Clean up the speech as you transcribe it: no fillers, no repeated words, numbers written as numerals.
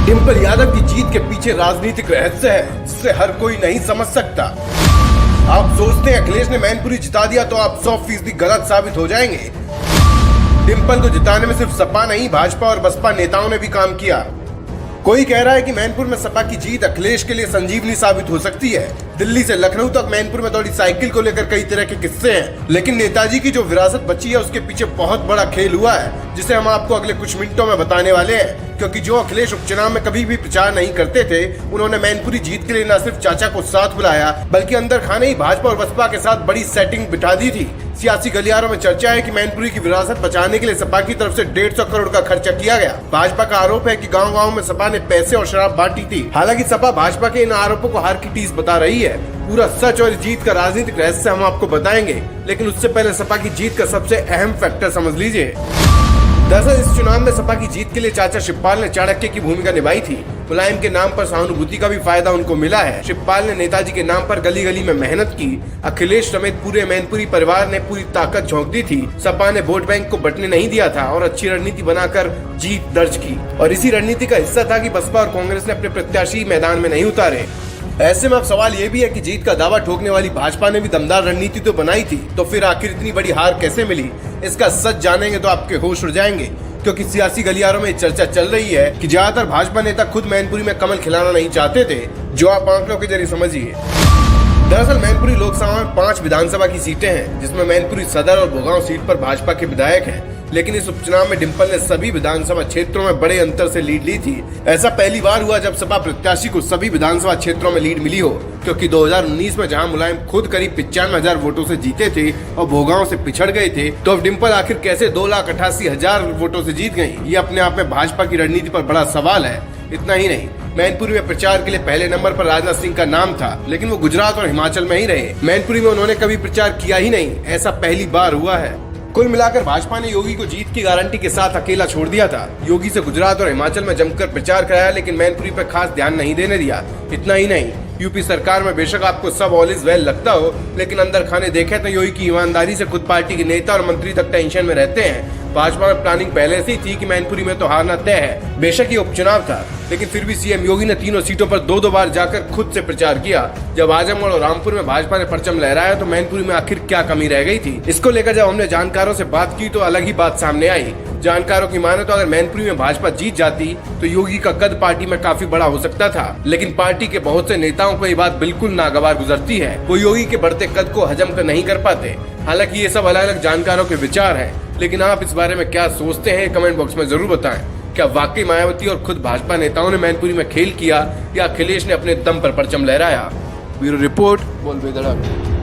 डिंपल यादव की जीत के पीछे राजनीतिक रहस्य है जिसे हर कोई नहीं समझ सकता। आप सोचते हैं अखिलेश ने मैनपुरी जिता दिया तो आप 100% गलत साबित हो जाएंगे। डिंपल को जिताने में सिर्फ सपा नहीं, भाजपा और बसपा नेताओं ने भी काम किया। कोई कह रहा है कि मैनपुर में सपा की जीत अखिलेश के लिए संजीवनी साबित हो सकती है। दिल्ली से लखनऊ तक मैनपुर में दौड़ी साइकिल को लेकर कई तरह के किस्से हैं, लेकिन नेताजी की जो विरासत बची है उसके पीछे बहुत बड़ा खेल हुआ है जिसे हम आपको अगले कुछ मिनटों में बताने वाले हैं। क्योंकि जो अखिलेश उपचुनाव में कभी भी प्रचार नहीं करते थे, उन्होंने मैनपुरी जीत के लिए न सिर्फ चाचा को साथ बुलाया बल्कि अंदर खाने ही भाजपा और बसपा के साथ बड़ी सेटिंग बिठा दी थी। सियासी गलियारों में चर्चा है कि मैनपुरी की विरासत बचाने के लिए सपा की तरफ से 150 करोड़ का खर्चा किया गया। भाजपा का आरोप है कि गांव-गांव में सपा ने पैसे और शराब बांटी थी। हालांकि सपा भाजपा के इन आरोपों को हार की टीस बता रही है। पूरा सच और जीत का राजनीतिक रहस्य हम आपको बताएंगे, लेकिन उससे पहले सपा की जीत का सबसे अहम फैक्टर समझ लीजिए। दरअसल इस चुनाव में सपा की जीत के लिए चाचा शिवपाल ने चाणक्य की भूमिका निभाई थी। मुलायम के नाम पर सहानुभूति का भी फायदा उनको मिला है। शिवपाल ने नेताजी के नाम पर गली गली में मेहनत की। अखिलेश समेत पूरे मैनपुरी परिवार ने पूरी ताकत झोंक दी थी। सपा ने वोट बैंक को बंटने नहीं दिया था और अच्छी रणनीति बनाकर जीत दर्ज की। और इसी रणनीति का हिस्सा था कि बसपा और कांग्रेस ने अपने प्रत्याशी मैदान में नहीं उतारे। ऐसे में अब सवाल ये भी है कि जीत का दावा ठोकने वाली भाजपा ने भी दमदार रणनीति तो बनाई थी, तो फिर आखिर इतनी बड़ी हार कैसे मिली? इसका सच जानेंगे तो आपके होश उड़ जाएंगे। क्योंकि सियासी गलियारों में चर्चा चल रही है कि ज्यादातर भाजपा नेता खुद मैनपुरी में कमल खिलाना नहीं चाहते थे, जो आप आंकड़ों के जरिए समझिए। दरअसल मैनपुरी लोकसभा में 5 विधानसभा की सीटें हैं, जिसमें मैनपुरी सदर और भोगांव सीट पर भाजपा के विधायक हैं। लेकिन इस उपचुनाव में डिंपल ने सभी विधानसभा क्षेत्रों में बड़े अंतर से लीड ली थी। ऐसा पहली बार हुआ जब सपा प्रत्याशी को सभी विधानसभा क्षेत्रों में लीड मिली हो। क्योंकि 2019 में जहां मुलायम खुद करीब 95,000 वोटों से जीते थे और भोगांव से पिछड़ गए थे, तो अब डिंपल आखिर कैसे 2,88,000 वोटों से जीत गयी? ये अपने आप में भाजपा की रणनीति पर बड़ा सवाल है। इतना ही नहीं, मैनपुरी में प्रचार के लिए पहले नंबर पर राजनाथ सिंह का नाम था, लेकिन वो गुजरात और हिमाचल में ही रहे। मैनपुरी में उन्होंने कभी प्रचार किया ही नहीं। ऐसा पहली बार हुआ है। कुल मिलाकर भाजपा ने योगी को जीत की गारंटी के साथ अकेला छोड़ दिया था। योगी से गुजरात और हिमाचल में जमकर प्रचार कराया, लेकिन मैनपुरी पर खास ध्यान नहीं देने दिया। इतना ही नहीं, यूपी सरकार में बेशक आपको सब ऑल इज वेल लगता हो, लेकिन अंदर खाने देखे तो योगी की ईमानदारी से खुद पार्टी के नेता और मंत्री तक टेंशन में रहते हैं। भाजपा में प्लानिंग पहले से ही थी कि मैनपुरी में तो हारना तय है। बेशक ये उपचुनाव था, लेकिन फिर भी सीएम योगी ने तीनों सीटों पर 2-2 बार जाकर खुद से प्रचार किया। जब आजमगढ़ और रामपुर में भाजपा ने परचम लहराया तो मैनपुरी में आखिर क्या कमी रह गई थी? इसको लेकर जब हमने जानकारों से बात की तो अलग ही बात सामने आई। जानकारों की माने तो अगर मैनपुरी में भाजपा जीत जाती तो योगी का कद पार्टी में काफी बड़ा हो सकता था, लेकिन पार्टी के बहुत से नेताओं को ये बात बिल्कुल नागवार गुजरती है। वो योगी के बढ़ते कद को हजम कर नहीं कर पाते। हालांकि ये सब अलग अलग जानकारों के विचार हैं, लेकिन आप इस बारे में क्या सोचते हैं कमेंट बॉक्स में जरूर बताएं। क्या वाकई मायावती और खुद भाजपा नेताओं ने मैनपुरी में खेल किया या अखिलेश ने अपने दम पर परचम लहराया? ब्यूरो रिपोर्ट, बोल बेधड़क।